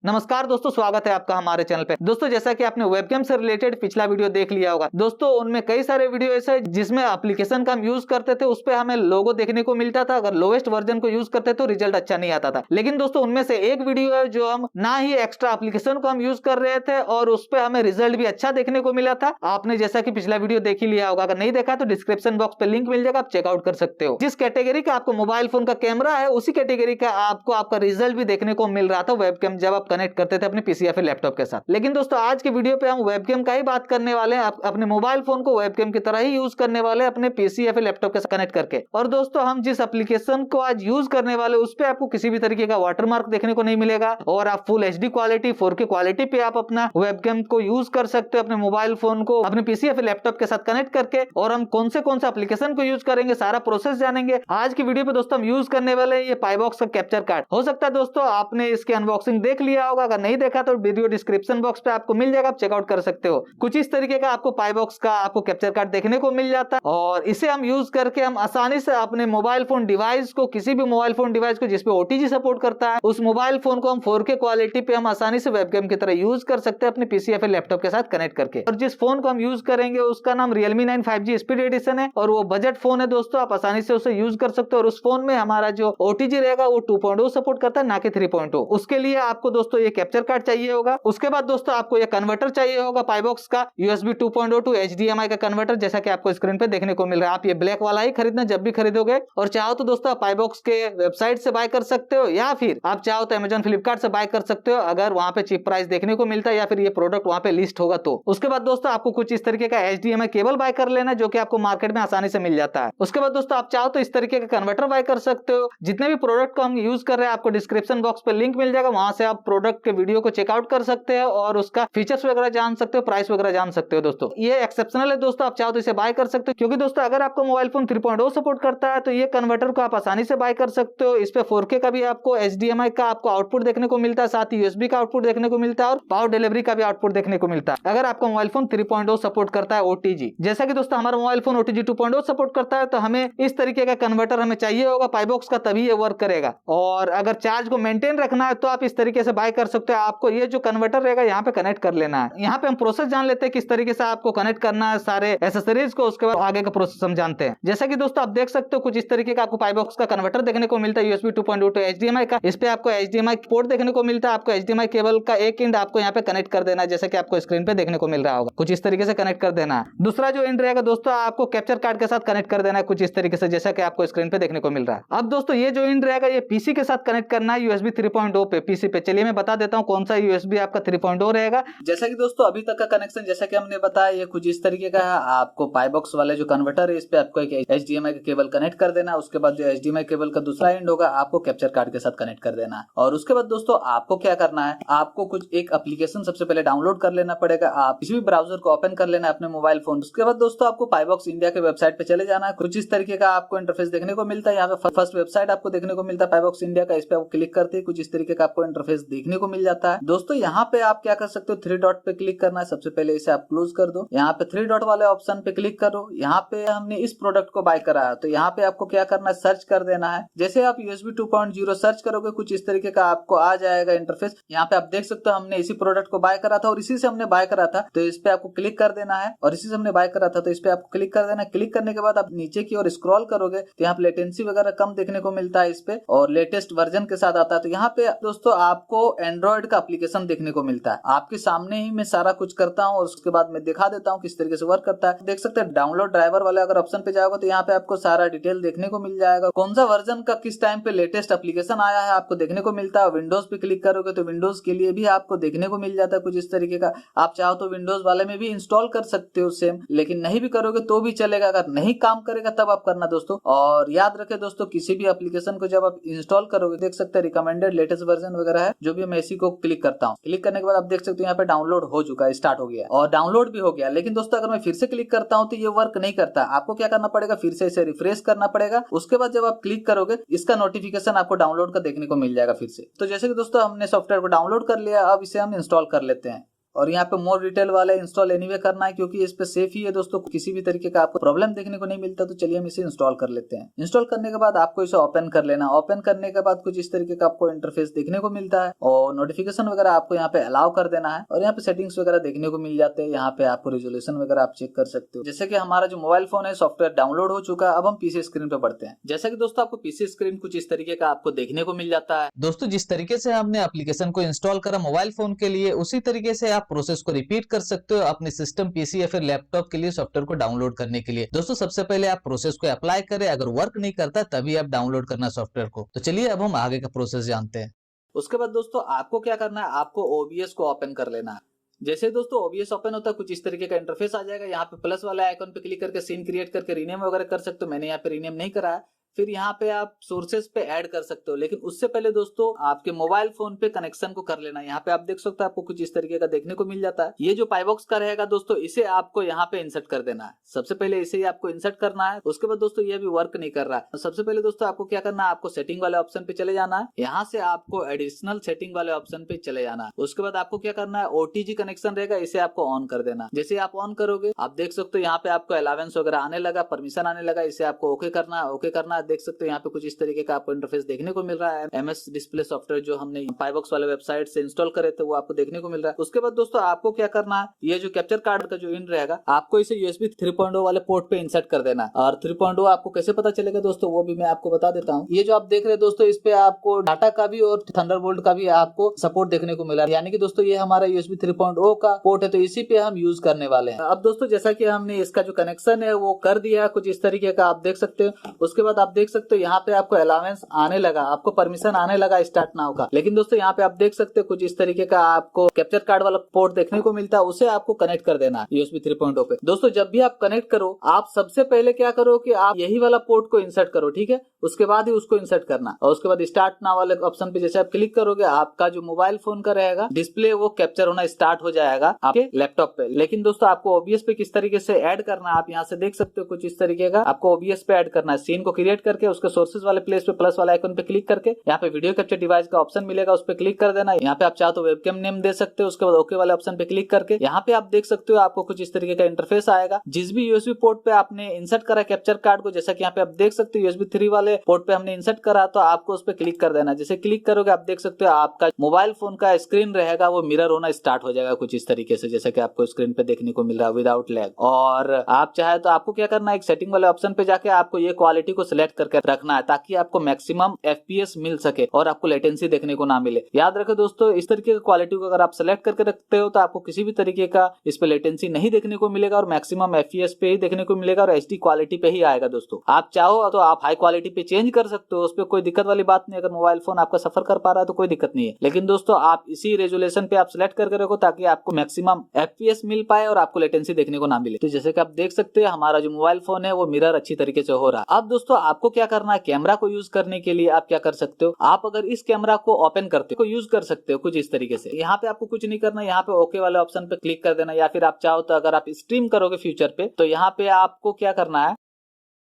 नमस्कार दोस्तों, स्वागत है आपका हमारे चैनल पे। दोस्तों जैसा कि आपने वेबकैम से रिलेटेड पिछला वीडियो देख लिया होगा दोस्तों, उनमें कई सारे वीडियो ऐसे जिसमें एप्लीकेशन का हम यूज करते थे, उस पे हमें लोगो देखने को मिलता था। अगर लोएस्ट वर्जन को यूज करते तो रिजल्ट अच्छा नहीं आता था। लेकिन दोस्तों उनमें से एक वीडियो है जो हम ना ही एक्स्ट्रा एप्लीकेशन को हम यूज कर रहे थे और उस पर हमें रिजल्ट भी अच्छा देखने को मिला था। आपने जैसा कि पिछला वीडियो देख ही लिया होगा, अगर नहीं देखा तो डिस्क्रिप्शन बॉक्स पे लिंक मिल जाएगा, आप चेकआउट कर सकते हो। जिस कैटेगरी का आपको मोबाइल फोन का कैमरा है, उसी कैटेगरी का आपको आपका रिजल्ट भी देखने को मिल रहा था वेबकैम जब आप कनेक्ट करते थे अपने पीसी या फिर लैपटॉप के साथ। लेकिन दोस्तों आज के वीडियो पे हम वेबकैम का ही बात करने वाले हैं। अपने मोबाइल फोन को वेबकैम की तरह ही यूज करने वाले अपने पीसी या फिर लैपटॉप के साथ कनेक्ट करके। और दोस्तों हम जिस एप्लीकेशन को आज यूज करने वाले उस पे आपको किसी भी तरीके का वाटरमार्क देखने को नहीं मिलेगा और आप full HD quality 4K quality पे आप अपना वेबकैम को यूज कर सकते हो अपने मोबाइल फोन को अपने पीसी या फिर लैपटॉप के साथ कनेक्ट करके। और हम कौन से एप्लीकेशन को यूज करेंगे, सारा प्रोसेस जानेंगे आज की वीडियो पे। दोस्तों हम यूज करने वाले ये पाईबॉक्स का कैप्चर कार्ड। हो सकता है दोस्तों आपने इसके अनबॉक्सिंग देख लिया होगा, अगर नहीं देखा तो वीडियो डिस्क्रिप्शन बॉक्स पे आपको मिल जाएगा, आप चेकआउट कर सकते हो। कुछ इस तरीके का आपको पाईबॉक्स का आपको कैप्चर कार्ड देखने को मिल जाता है और इसे हम यूज करके हम आसानी से अपने मोबाइल फोन डिवाइस को, किसी भी मोबाइल फोन डिवाइस को जिसपे ओटीजी सपोर्ट करता है, उस मोबाइल फोन को हम 4K क्वालिटी पे हम आसानी से वेबकैम की तरह यूज कर सकते हैं अपने पीसी या फिर लैपटॉप के साथ कनेक्ट करके। और जिस फोन को हम यूज करेंगे उसका नाम Realme 9 5G स्पीड एडिशन है और वो बजट फोन है दोस्तों, आप आसानी से उसे यूज कर सकते हो। और उस फोन में हमारा जो ओटीजी रहेगा वो 2.0 सपोर्ट करता है, ना कि 3.0। उसके लिए आपको दोस्तों ये कैप्चर कार्ड चाहिए होगा। उसके बाद दोस्तों आपको ये कन्वर्टर चाहिए होगा पाईबॉक्स का USB 2.0 टू HDMI का कन्वर्टर, जैसा कि आपको स्क्रीन पे देखने को मिल रहा है। आप ये ब्लैक वाला ही खरीदना जब भी खरीदोगे। और चाहो तो दोस्तों आप पाईबॉक्स के वेबसाइट से बाय कर सकते हो या फिर आप चाहो तो Amazon फ्लिपकार्ट से बाय कर सकते हो, अगर वहां पे चीप प्राइस देखने को मिलता है या फिर ये प्रोडक्ट वहां पे लिस्ट होगा तो। उसके बाद दोस्तों आपको कुछ इस तरीके का HDMI केबल बाय कर लेना जो कि आपको मार्केट में आसानी से मिल जाता है। उसके बाद दोस्तों आप चाहो तो इस तरीके का कन्वर्टर बाय कर सकते हो। जितने भी प्रोडक्ट को हम यूज कर रहे हैं आपको डिस्क्रिप्शन बॉक्स पे लिंक मिल जाएगा, वहां से आप प्रोडक्ट के वीडियो को चेकआउट कर सकते हो और उसका फीचर्स वगैरह जान सकते हो, प्राइस वगैरह जान सकते हो। दोस्तों ये एक्सेप्शनल है दोस्तों, आप चाहो तो इसे बाय कर सकते हो। क्योंकि दोस्तों अगर आपका मोबाइल फोन 3.0 सपोर्ट करता है तो ये कन्वर्टर को आप आसानी से बाय कर सकते हो। इस पे 4K का भी आपको HDMI का आपको आउटपुट देखने को मिलता है, साथ ही USB का आउटपुट देखने को मिलता है और पावर डिलीवरी का भी आउटपुट देखने को मिलता है अगर आपका मोबाइल फोन 3.0 सपोर्ट करता है OTG। जैसा कि दोस्तों हमारा मोबाइल फोन OTG 2.0 सपोर्ट करता है तो हमें इस तरीके का कन्वर्टर हमें चाहिए होगा पाईबॉक्स का, तभी ये वर्क करेगा। और अगर चार्ज को मेंटेन रखना है तो आप इस तरीके से बाय कर सकते हो। आपको ये जो कन्वर्टर रहेगा यहाँ पे कनेक्ट कर लेना है। यहाँ पे हम प्रोसेस जान लेते हैं किस तरीके से आपको कनेक्ट करना है सारे एसेसरीज को, उसके बाद आगे का प्रोसेस हम जानते हैं। जैसा कि दोस्तों आप देख सकते हो कुछ इस तरीके का आपको पाईबॉक्स का कन्वर्टर देखने को मिलता है USB 2.0 टू HDMI का। इस पे आपको HDMI पोर्ट देखने को मिलता है। आपको HDMI केबल का एक एंड आपको यहाँ पे कनेक्ट कर देना है, जैसे कि आपको स्क्रीन पे देखने को मिल रहा होगा। कुछ इस तरीके से कनेक्ट कर देना है। दूसरा जो एंड रहेगा दोस्तों आपको कैप्चर कार्ड के साथ कनेक्ट कर देना है, कुछ इस तरीके से जैसा कि आपको स्क्रीन पे देखने को मिल रहा है। अब दोस्तों ये जो एंड रहेगा ये पीसी के साथ कनेक्ट करना है USB 3.0 पे पीसी पे। चलिए मैं बता देता हूँ कौन सा USB आपका 3.0 रहेगा। जैसा कि दोस्तों अभी तक का कनेक्शन जैसा कि हमने बताया ये कुछ इस तरीके का है। आपको पाईबॉक्स वाले जो कन्वर्टर है इस पे आपको एक HDMI का केबल कनेक्ट कर देना है। उसके बाद जो HDMI केबल का दूसरा एंड होगा आपको कैप्चर कार्ड के साथ कनेक्ट कर देना है। और उसके बाद दोस्तों आपको क्या करना है, आपको कुछ एक एप्लीकेशन सबसे पहले डाउनलोड कर लेना पड़ेगा। आप किसी भी ब्राउजर को ओपन कर लेना है अपने मोबाइल फोन। उसके बाद दोस्तों आपको पाईबॉक्स इंडिया के वेबसाइट पे चले जाना है। कुछ इस तरीके का आपको इंटरफेस देखने को मिलता है। यहाँ पे फर्स्ट वेबसाइट आपको देखने को मिलता है पाईबॉक्स इंडिया का। इस पे आपको क्लिक करते हैं कुछ इस तरीके का आपको इंटरफेस देखने को मिल जाता है। दोस्तों यहाँ पे आप क्या कर सकते हो, 3 डॉट पे क्लिक करना है। सबसे पहले इसे आप क्लोज कर दो। यहाँ पे 3 डॉट वाले ऑप्शन पे क्लिक करो। यहाँ पे हमने इस प्रोडक्ट को बाय करा है तो यहाँ पे आपको क्या करना है, सर्च कर देना है। जैसे आप USB 2.0 सर्च करोगे कुछ इस तरीके का आपको आ जाएगा इंटरफेस। यहाँ पे आप देख सकते हो हमने इसी प्रोडक्ट को बाय करा था और इसी से हमने बाय करा था तो इस पे आपको क्लिक कर देना है। और इसी से हमने बाय करा था तो इस पे आपको क्लिक कर देना है। क्लिक करने के बाद आप नीचे की ओर स्क्रॉल करोगे तो यहाँ पे लेटेंसी वगैरह कम देखने को मिलता है इस पे और लेटेस्ट वर्जन के साथ आता है। तो यहाँ पे दोस्तों आपको एंड्रॉइड का एप्लीकेशन देखने को मिलता है। आपके सामने ही मैं सारा कुछ करता हूँ और उसके बाद मैं दिखा देता हूँ किस तरीके से वर्क करता है। देख सकते हैं डाउनलोड ड्राइवर वाले अगर ऑप्शन पे जाओगे तो यहाँ पे आपको सारा डिटेल देखने को मिल जाएगा। कौन सा वर्जन का किस टाइम पे लेटेस्ट एप्लीकेशन आया है आपको देखने को मिलता है। विंडोज पे क्लिक करोगे तो विंडोज के लिए भी आपको देखने को मिल जाता है कुछ इस तरीके का। आप चाहो तो विंडोज वाले में भी इंस्टॉल कर सकते हो सेम, लेकिन नहीं भी करोगे तो भी चलेगा। अगर नहीं काम करेगा तब आप करना दोस्तों। और याद रखे दोस्तों किसी भी एप्लीकेशन को जब आप इंस्टॉल करोगे देख सकते हैं रिकमेंडेड लेटेस्ट वर्जन वगैरह है जो भी मैं इसी को क्लिक करता हूँ। क्लिक करने के बाद आप देख सकते हो यहाँ पे डाउनलोड हो चुका है, स्टार्ट हो गया और डाउनलोड भी हो गया। लेकिन दोस्तों अगर मैं फिर से क्लिक करता हूँ तो ये वर्क नहीं करता। आपको क्या करना पड़ेगा, फिर से इसे रिफ्रेश करना पड़ेगा। उसके बाद जब आप क्लिक करोगे इसका नोटिफिकेशन आपको डाउनलोड का देखने को मिल जाएगा फिर से। तो जैसे कि दोस्तों हमने सॉफ्टवेयर को डाउनलोड कर लिया, अब इसे हम इंस्टॉल कर लेते हैं। और यहाँ पे मोर डिटेल वाला इंस्टॉल एनीवे करना है, क्योंकि इस पे सेफ ही है दोस्तों, किसी भी तरीके का आपको प्रॉब्लम देखने को नहीं मिलता। तो चलिए हम इसे इंस्टॉल कर लेते हैं। इंस्टॉल करने के बाद आपको इसे ओपन कर लेना। ओपन करने के बाद कुछ इस तरीके का आपको इंटरफेस देखने को मिलता है और नोटिफिकेशन वगैरह आपको यहाँ पे अलाउ कर देना है और यहाँ पे सेटिंग्स वगैरह देखने को मिल जाते हैं। यहाँ पे आपको रेजोल्यूशन वगैरह आप चेक कर सकते हो। जैसे कि हमारा जो मोबाइल फोन है सॉफ्टवेयर डाउनलोड हो चुका है। अब हम पीसी स्क्रीन पे बढ़ते हैं। जैसे कि दोस्तों आपको पीसी स्क्रीन कुछ इस तरीके का आपको देखने को मिल जाता है। दोस्तों जिस तरीके से हमने एप्लीकेशन को इंस्टॉल करा मोबाइल फोन के लिए, उसी तरीके से आप प्रोसेस को रिपीट कर सकते हो अपने सिस्टम, पीसी या फिर लैपटॉप के लिए सॉफ्टवेयर को डाउनलोड करने के लिए। दोस्तों सबसे पहले आप प्रोसेस को अप्लाई करें, अगर वर्क नहीं करता तभी आप डाउनलोड करना सॉफ्टवेयर को। तो चलिए अब हम आगे का प्रोसेस जानते हैं। उसके बाद दोस्तों आपको क्या करना है, आपको ओबीएस को ओपन कर लेना है। जैसे दोस्तों ओबीएस ओपन होता है कुछ इस तरीके का इंटरफेस आ जाएगा। यहाँ पे प्लस वाला आइकन पे क्लिक करके सीन क्रिएट करके रीनेम वगैरह कर सकते हो। मैंने यहाँ पे रीनेम नहीं करा है। फिर यहाँ पे आप सोर्सेज पे ऐड कर सकते हो, लेकिन उससे पहले दोस्तों आपके मोबाइल फोन पे कनेक्शन को कर लेना है। यहाँ पे आप देख सकते हो आपको कुछ इस तरीके का देखने को मिल जाता है। ये जो पाइबॉक्स का रहेगा दोस्तों, इसे आपको यहाँ पे इंसर्ट कर देना है। सबसे पहले इसे ही आपको इंसर्ट करना है। उसके बाद दोस्तों ये भी वर्क नहीं कर रहा है। सबसे पहले दोस्तों आपको क्या करना है, आपको सेटिंग वाले ऑप्शन पे चले जाना है। यहाँ से आपको एडिशनल सेटिंग वाले ऑप्शन पे चले जाना है। उसके बाद आपको क्या करना है, ओटीजी कनेक्शन रहेगा, इसे आपको ऑन कर देना। जैसे आप ऑन करोगे आप देख सकते हो यहाँ पे आपको अलावेंस वगैरह आने लगा, परमिशन आने लगा। इसे आपको ओके करना है। ओके करना है, देख सकते हो यहाँ पे कुछ इस तरीके का आपको इंटरफेस देखने को मिल रहा है। एमएस डिस्प्ले सॉफ्टवेयर जो हमने पाइबॉक्स वाले वेबसाइट से इंस्टॉल करे थे वो आपको देखने को मिल रहा है। उसके बाद दोस्तों आपको क्या करना है, ये जो कैप्चर कार्ड का जो इन रहेगा आपको इसे यूएसबी 3.0 वाले पोर्ट पे इंसर्ट कर देना है। और 3.0 आपको कैसे पता चलेगा दोस्तों, वो भी मैं आपको बता देता हूँ। ये जो आप देख रहे हैं दोस्तों, इस पे आपको डाटा का भी और थंडरबोल्ट का भी आपको सपोर्ट देखने को मिला। यानी कि दोस्तों ये हमारा यूएसबी 3.0 का पोर्ट है, तो इसी पे हम यूज करने वाले हैं। अब दोस्तों जैसा कि हमने इसका जो कनेक्शन है वो कर दिया है कुछ इस तरीके का, आप देख सकते हो। उसके बाद आप देख सकते हो यहाँ पे आपको अलावेंस आने लगा, आपको परमिशन आने लगा स्टार्ट नाउ का। लेकिन दोस्तों यहाँ पे आप देख सकते हो कुछ इस तरीके का आपको कैप्चर कार्ड वाला पोर्ट देखने को मिलता है, उसे आपको कनेक्ट कर देना है यूएसबी 3.0 पे। दोस्तों जब भी आप कनेक्ट करो आप सबसे पहले क्या करो कि आप यही वाला पोर्ट को इंसर्ट करो, ठीक है। उसके बाद ही उसको इंसर्ट करना और उसके बाद स्टार्ट नाउ वाले ऑप्शन पे जैसे आप क्लिक करोगे आपका जो मोबाइल फोन का रहेगा डिस्प्ले वो कैप्चर होना स्टार्ट हो जाएगा आपके लैपटॉप पे। लेकिन दोस्तों आपको ओबीएस पे किस तरीके से ऐड करना है आप यहाँ से देख सकते हो। कुछ इस तरीके का आपको ओबीएस पे ऐड करना है। सीन को क्रिएट करके उसके सोर्सेज वाले प्लेस पे प्लस वाला आइकन पे क्लिक करके यहाँ पे वीडियो कैप्चर डिवाइस का ऑप्शन मिलेगा, उस पर क्लिक कर देना। यहाँ पे आप चाहो तो वेबकैम नेम दे सकते हो। उसके बाद ओके वाले ऑप्शन पे क्लिक करके यहाँ पे आप देख सकते हो आपको कुछ इस तरीके का इंटरफेस आएगा। जिस भी यूएसबी पोर्ट पे आपने इंसर्ट करा कैप्चर कार्ड को, जैसा कि यहाँ पे आप देख सकते हो यूएसबी 3 वाले पोर्ट पे हमने इंसर्ट करा, तो आपको उस पर क्लिक कर देना। जैसे क्लिक करोगे आप देख सकते हो आपका मोबाइल फोन का स्क्रीन रहेगा वो मिरर होना स्टार्ट हो जाएगा कुछ इस तरीके से, जैसा कि आपको स्क्रीन पे देखने को मिल रहा है विदाउट लैग। और आप चाहे तो आपको क्या करना है, एक सेटिंग वाले ऑप्शन पे जाके आपको ये क्वालिटी को सिलेक्ट करके रखना है ताकि आपको मैक्सिमम एफपीएस मिल सके और आपको लेटेंसी देखने को ना मिले। याद रखें दोस्तों, इस तरीके की क्वालिटी को अगर आप सेलेक्ट करके रखते हो तो आपको किसी भी तरीके का इस पे लेटेंसी नहीं देखने को मिलेगा और मैक्सिमम एफपीएस पे ही देखने को मिलेगा और एचडी क्वालिटी पे ही आएगा। दोस्तों आप चाहो तो आप हाई क्वालिटी पे चेंज कर सकते हो, उस पर कोई दिक्कत वाली बात नहीं। अगर मोबाइल फोन आपका सफर कर पा रहा है तो कोई दिक्कत नहीं है। लेकिन दोस्तों आप इसी रेजोल्यूशन पे आप सेलेक्ट करके रखो ताकि आपको मैक्सिमम एफपीएस मिल पाए और आपको लेटेंसी देखने को ना मिले। तो जैसे कि आप देख सकते हैं हमारा जो मोबाइल फोन है वो मिरर अच्छी तरीके से हो रहा है। अब दोस्तों आपको क्या करना है, कैमरा को यूज करने के लिए आप क्या कर सकते हो, आप अगर इस कैमरा को ओपन करते हो यूज कर सकते हो कुछ इस तरीके से। यहाँ पे आपको कुछ नहीं करना, यहाँ पे ओके वाले ऑप्शन पे क्लिक कर देना, या फिर आप चाहो तो अगर आप स्ट्रीम करोगे फ्यूचर पे तो यहाँ पे आपको क्या करना है,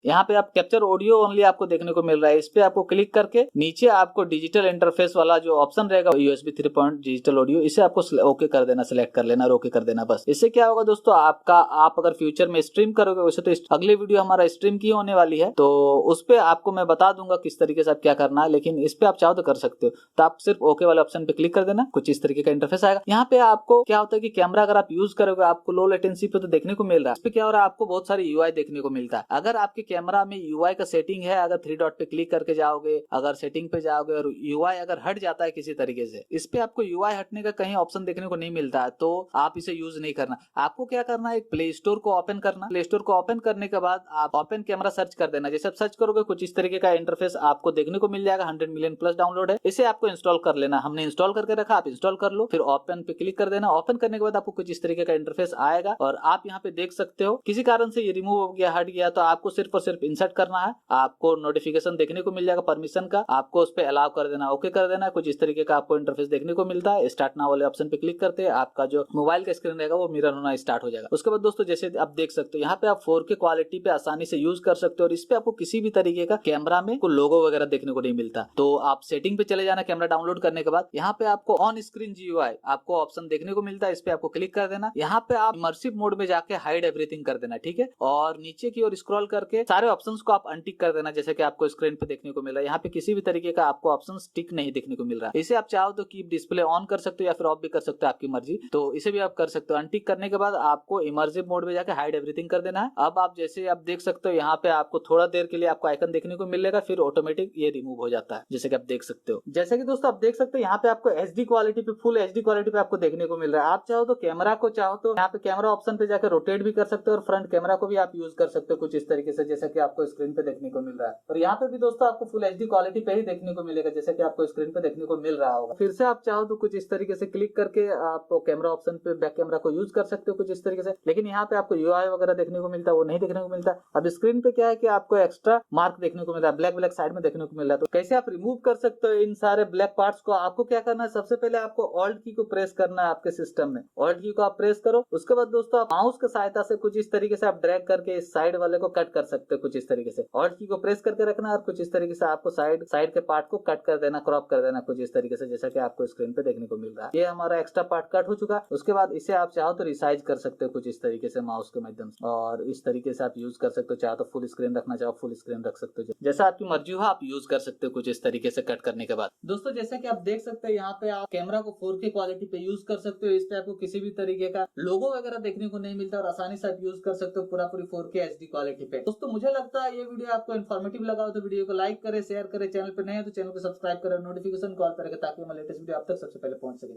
यहाँ पे आप कैप्चर ऑडियो ओनली आपको देखने को मिल रहा है। इस पे आपको क्लिक करके नीचे आपको डिजिटल इंटरफेस वाला जो ऑप्शन रहेगा यूएसबी 3 डिजिटल ऑडियो, इसे आपको ओके कर देना, सिलेक्ट कर लेना और ओके कर देना बस। इससे क्या होगा दोस्तों, आपका आप अगर फ्यूचर में स्ट्रीम करोगे, वैसे तो अगले वीडियो हमारा स्ट्रीम की होने वाली है तो उस पे आपको मैं बता दूंगा किस तरीके से आप क्या करना है, लेकिन इस पे आप चाहो तो कर सकते हो। तो आप सिर्फ ओके वाले ऑप्शन पे क्लिक कर देना, कुछ इस तरीके का इंटरफेस आएगा। यहाँ पे आपको क्या होता है कि कैमरा अगर आप यूज करोगे आपको लो लेटेंसी पे तो देखने को मिल रहा है। इस पे क्या हो रहा है, आपको बहुत सारी यूआई देखने को मिलता है। अगर आपके कैमरा में यूआई का सेटिंग है, अगर 3 डॉट पे क्लिक करके जाओगे, अगर सेटिंग पे जाओगे और यूआई अगर हट जाता है किसी तरीके से, इस पे आपको यूआई हटने का कहीं ऑप्शन देखने को नहीं मिलता है तो आप इसे यूज नहीं करना। आपको क्या करना है, एक प्ले स्टोर को ओपन करना। प्ले स्टोर को ओपन करने के बाद आप ओपन कैमरा सर्च कर देना। जैसे आप सर्च करोगे कुछ इस तरीके का इंटरफेस आपको देखने को मिल जाएगा। 100 मिलियन प्लस डाउनलोड है, इसे आपको इंस्टॉल कर लेना। हमने इंस्टॉल करके रखा, आप इंस्टॉल कर लो, फिर ओपन पे क्लिक कर देना। ओपन करने के बाद आपको कुछ इस तरीके का इंटरफेस आएगा और आप यहाँ पे देख सकते हो किसी कारण से ये रिमूव हो गया, हट गया, तो आपको सिर्फ और सिर्फ इंसर्ट करना है, आपको नोटिफिकेशन देखने को मिल जाएगा परमिशन का, आपको उस पर अलाउ कर देना, ओके कर देना है। कुछ इस तरीके का आपको इंटरफेस देखने को मिलता है। स्टार्ट नाउ वाले ऑप्शन पे क्लिक करते हैं, आपका जो मोबाइल का स्क्रीन रहेगा वो मिरर होना स्टार्ट हो जाएगा। उसके बाद दोस्तों जैसे आप देख सकते हो यहाँ पे आप 4K क्वालिटी पे आसानी से यूज कर सकते हो और इस पे आपको किसी भी तरीके का कैमरा में कोई लोगो वगैरह देखने को नहीं मिलता। तो आप सेटिंग पे चले जाना कैमरा डाउनलोड करने के बाद, यहाँ पे आपको ऑन स्क्रीन GUI आपको ऑप्शन देखने को मिलता है, इस पे आपको क्लिक कर देना। यहाँ पे आप इमर्सिव मोड में जाके हाइड एवरीथिंग कर देना, ठीक है, और नीचे की ओर स्क्रॉल करके सारे ऑप्शंस को आप अनटिक कर देना, जैसे कि आपको स्क्रीन पे देखने को मिल रहा है। यहाँ पे किसी भी तरीके का आपको ऑप्शन टिक नहीं देखने को मिल रहा है। इसे आप चाहो तो कीप डिस्प्ले ऑन कर सकते हो या फिर ऑफ भी कर सकते हो, आपकी मर्जी। तो इसे भी आप कर सकते हो। अनटिक करने के बाद आपको इमर्सिव मोड में जाके हाइड एवरीथिंग कर देना है। अब आप जैसे आप देख सकते हो यहाँ पे आपको थोड़ा देर के लिए आपको आइकन देखने को मिलेगा, फिर ऑटोमेटिक ये रिमूव हो जाता है, जैसे कि आप देख सकते हो। जैसे कि दोस्तों आप देख सकते हो यहाँ पे आपको HD क्वालिटी पे, फुल HD क्वालिटी पे आपको देखने को मिल रहा है। आप चाहो तो कैमरा को चाहो तो यहाँ पे कैमरा ऑप्शन पे जाकर रोटेट भी कर सकते हो और फ्रंट कैमरा को भी आप यूज कर सकते हो कुछ इस तरीके से, जैसा कि आपको स्क्रीन पे देखने को मिल रहा है। और यहाँ पे भी दोस्तों आपको फुल HD क्वालिटी पे ही देखने को मिलेगा, जैसे कि आपको स्क्रीन पे देखने को मिल रहा होगा। फिर से आप चाहो तो कुछ इस तरीके से क्लिक करके आप कैमरा ऑप्शन पे बैक कैमरा को यूज कर सकते हो कुछ इस तरीके से, लेकिन यहाँ पे आपको UI वगैरह देखने को मिलता है, वो नहीं देखने को मिलता। अब स्क्रीन पे क्या है कि आपको एक्स्ट्रा मार्क देखने को मिल रहा है, ब्लैक ब्लैक साइड में देखने को मिल रहा है। तो कैसे आप रिमूव कर सकते हो इन सारे ब्लैक पार्ट्स को? आपको क्या करना है, सबसे पहले आपको ऑल्ट की को प्रेस करना है आपके सिस्टम में। ऑल्ट की को आप प्रेस करो, उसके बाद दोस्तों आप माउस की सहायता से कुछ इस तरीके से आप ड्रैग करके इस साइड वाले को कट कर सकते हो कुछ इस तरीके से। ऑल्ट की को प्रेस करके रखना और कुछ इस तरीके से आपको साइड के पार्ट को कट कर देना, क्रॉप कर देना कुछ इस तरीके से, जैसा कि आपको स्क्रीन पे देखने को मिल रहा है। ये हमारा एक्स्ट्रा पार्ट कट हो चुका है। उसके बाद इसे आप चाहो तो रिसाइज कर सकते हो कुछ इस तरीके से माउस के माध्यम से, और इस तरीके से आप यूज कर सकते हो। चाहो तो फुल स्क्रीन रखना चाहो फुल स्क्रीन रख सकते हो, जैसा आपकी मर्जी हो आप यूज कर सकते हो कुछ इस तरीके से कट करने के बाद। दोस्तों जैसा कि आप देख सकते हैं यहाँ पे आप कैमरा को 4K क्वालिटी पे यूज कर सकते हो। इस पे आपको किसी भी तरीके का लोगो वगैरह देखने को नहीं मिलता और आसानी से आप यूज कर सकते हो पूरी 4K HD क्वालिटी पे। दोस्तों मुझे लगता है ये वीडियो आपको इन्फॉर्मेटिव लगा हो तो वीडियो को लाइक करें, शेयर करें, चैनल पे नए हैं तो चैनल को सब्सक्राइब करें, नोटिफिकेशन कॉल करें ताकि हमारा लेटेस्ट वीडियो आप तक सबसे पहले पहुंच सके।